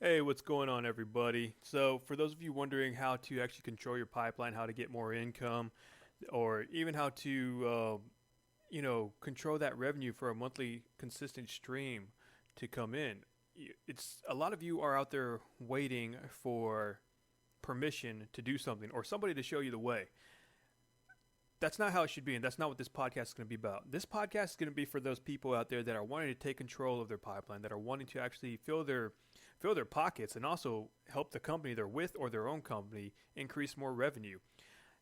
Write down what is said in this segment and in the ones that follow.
Hey, what's going on, everybody? So, for those of you wondering how to actually control your pipeline, how to get more income, or even how to, control that revenue for a monthly consistent stream to come in, it's a lot of you are out there waiting for permission to do something or somebody to show you the way. That's not how it should be, and that's not what this podcast is going to be about. This podcast is going to be for those people out there that are wanting to take control of their pipeline, that are wanting to actually fill their pockets, and also help the company they're with or their own company increase more revenue.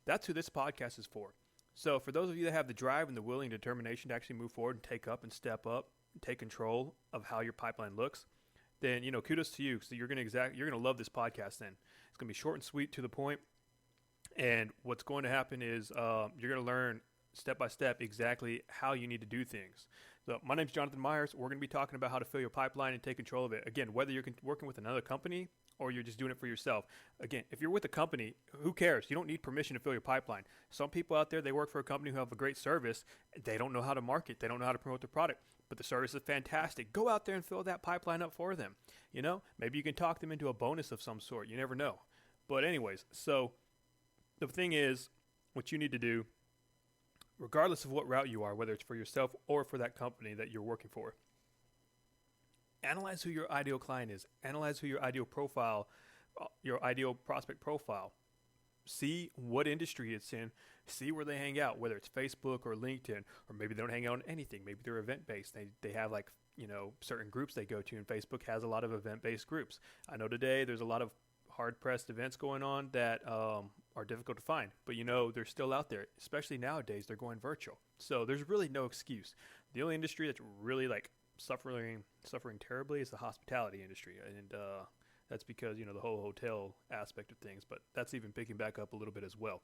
That's who this podcast is for. So, for those of you that have the drive and the willing determination to actually move forward and take up and step up, and take control of how your pipeline looks, then kudos to you. So you're gonna love this podcast. Then it's gonna be short and sweet, to the point, and what's going to happen is you're going to learn step by step exactly how you need to do things. So my name's Jonathan Myers. We're going to be talking about how to fill your pipeline and take control of it. Again, whether you're working with another company or you're just doing it for yourself. Again, if you're with a company, who cares? You don't need permission to fill your pipeline. Some people out there, they work for a company who have a great service. They don't know how to market. They don't know how to promote their product, but the service is fantastic. Go out there and fill that pipeline up for them. Maybe you can talk them into a bonus of some sort. You never know. But anyways, so the thing is, what you need to do, regardless of what route you are, whether it's for yourself or for that company that you're working for, analyze who your ideal client is. Analyze who your ideal profile, your ideal prospect profile. See what industry it's in. See where they hang out, whether it's Facebook or LinkedIn, or maybe they don't hang out on anything. Maybe they're event based. They have certain groups they go to, and Facebook has a lot of event based groups. I know today there's a lot of hard-pressed events going on that are difficult to find, but they're still out there. Especially nowadays, they're going virtual, so there's really no excuse. The only industry that's really suffering terribly is the hospitality industry, and that's because the whole hotel aspect of things. But that's even picking back up a little bit as well.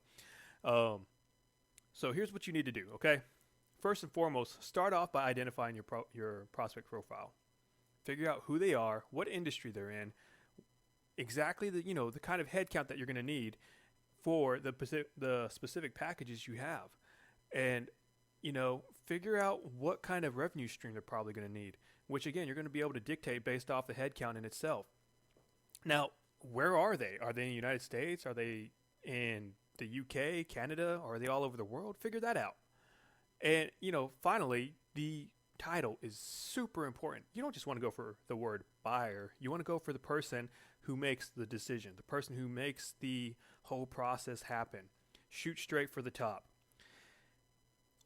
So here's what you need to do. Okay, first and foremost, start off by identifying your prospect profile. Figure out who they are, what industry they're in, exactly the kind of headcount that you're going to need for the specific packages you have, and figure out what kind of revenue stream they're probably going to need, which again you're going to be able to dictate based off the headcount in itself. Now, where are they? Are they in the United States? Are they in the UK, Canada? Or are they all over the world? Figure that out. And finally, the title is super important. You don't just want to go for the word buyer. You want to go for the person who makes the decision, the person who makes the whole process happen. Shoot straight for the top.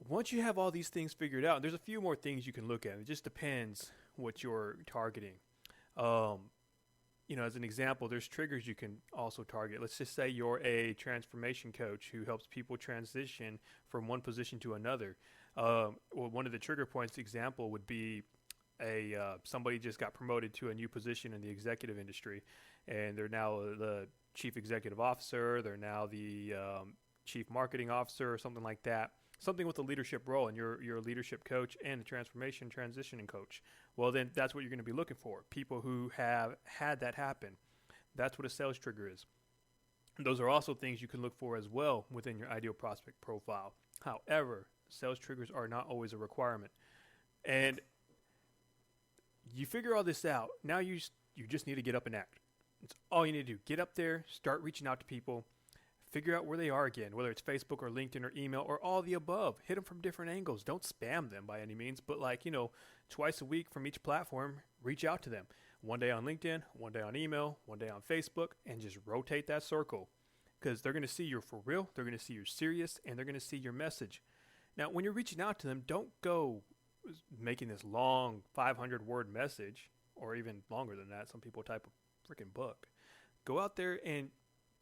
Once you have all these things figured out, there's a few more things you can look at. It just depends what you're targeting. As an example, there's triggers you can also target. Let's just say you're a transformation coach who helps people transition from one position to another. One of the trigger points example would be somebody just got promoted to a new position in the executive industry, and they're now the chief executive officer. They're now the chief marketing officer or something like that. Something with a leadership role, and you're a leadership coach and a transformation transitioning coach. Well, then that's what you're going to be looking for. People who have had that happen. That's what a sales trigger is. And those are also things you can look for as well within your ideal prospect profile. However, sales triggers are not always a requirement. And you figure all this out. Now you just need to get up and act. It's all you need to do. Get up there, start reaching out to people. Figure out where they are again, whether it's Facebook or LinkedIn or email or all the above. Hit them from different angles. Don't spam them by any means, but twice a week from each platform, reach out to them. One day on LinkedIn, one day on email, one day on Facebook, and just rotate that circle, because they're going to see you're for real, they're going to see you're serious, and they're going to see your message. Now, when you're reaching out to them, don't go making this long 500-word message, or even longer than that. Some people type a freaking book. Go out there and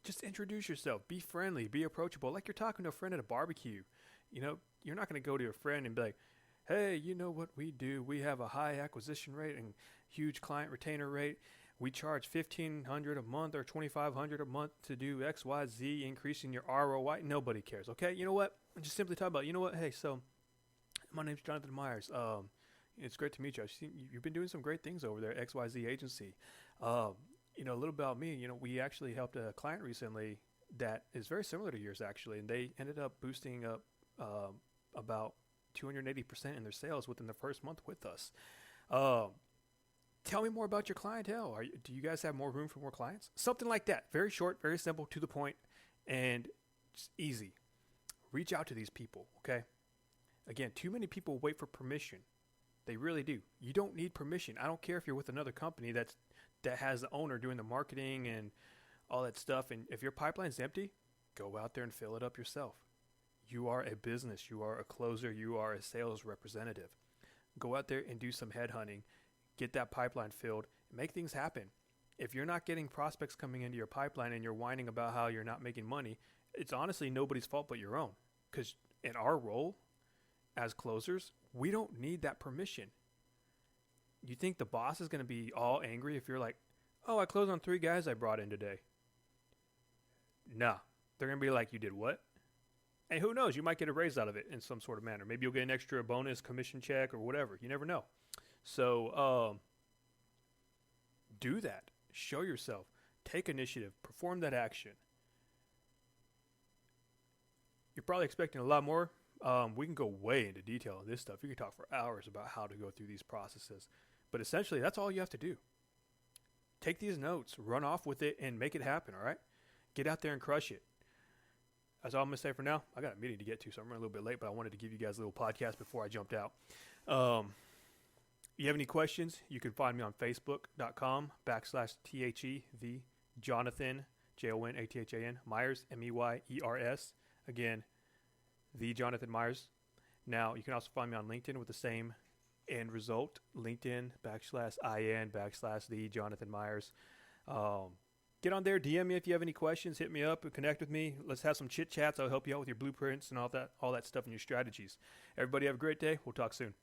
just introduce yourself. Be friendly. Be approachable. Like you're talking to a friend at a barbecue. You're not going to go to a friend and be like, hey, you know what we do? We have a high acquisition rate and huge client retainer rate. We charge $1,500 a month or $2,500 a month to do X, Y, Z, increasing your ROI. Nobody cares. Okay, you know what? I'm just simply talking about, hey, so my name's Jonathan Myers. It's great to meet you. I've seen you've been doing some great things over there at XYZ agency. A little about me, we actually helped a client recently that is very similar to yours, actually, and they ended up boosting up about 280% in their sales within the first month with us. Tell tell me more about your clientele. Do you guys have more room for more clients? Something like that. Very short, very simple, to the point, and just easy. Reach out to these people, okay? Again, too many people wait for permission. They really do. You don't need permission. I don't care if you're with another company that has the owner doing the marketing and all that stuff. And if your pipeline's empty, go out there and fill it up yourself. You are a business. You are a closer. You are a sales representative. Go out there and do some headhunting. Get that pipeline filled. Make things happen. If you're not getting prospects coming into your pipeline and you're whining about how you're not making money, it's honestly nobody's fault but your own. Because in our role as closers, we don't need that permission. You think the boss is going to be all angry if you're like, oh, I closed on 3 guys I brought in today? Nah. They're going to be like, you did what? And who knows? You might get a raise out of it in some sort of manner. Maybe you'll get an extra bonus commission check or whatever. You never know. So do that. Show yourself. Take initiative. Perform that action. You're probably expecting a lot more. We can go way into detail on this stuff. You can talk for hours about how to go through these processes. But essentially, that's all you have to do. Take these notes, run off with it, and make it happen, all right? Get out there and crush it. That's all I'm going to say for now. I got a meeting to get to, so I'm running a little bit late, but I wanted to give you guys a little podcast before I jumped out. You have any questions, you can find me on Facebook.com/THEV Jonathan, JONATHAN, Myers, MEYERS. Again, the Jonathan Myers. Now, you can also find me on LinkedIn with the same end result, LinkedIn /IN/the Jonathan Myers. Get on there, DM me if you have any questions, hit me up and connect with me. Let's have some chit chats. I'll help you out with your blueprints and all that stuff and your strategies. Everybody have a great day. We'll talk soon.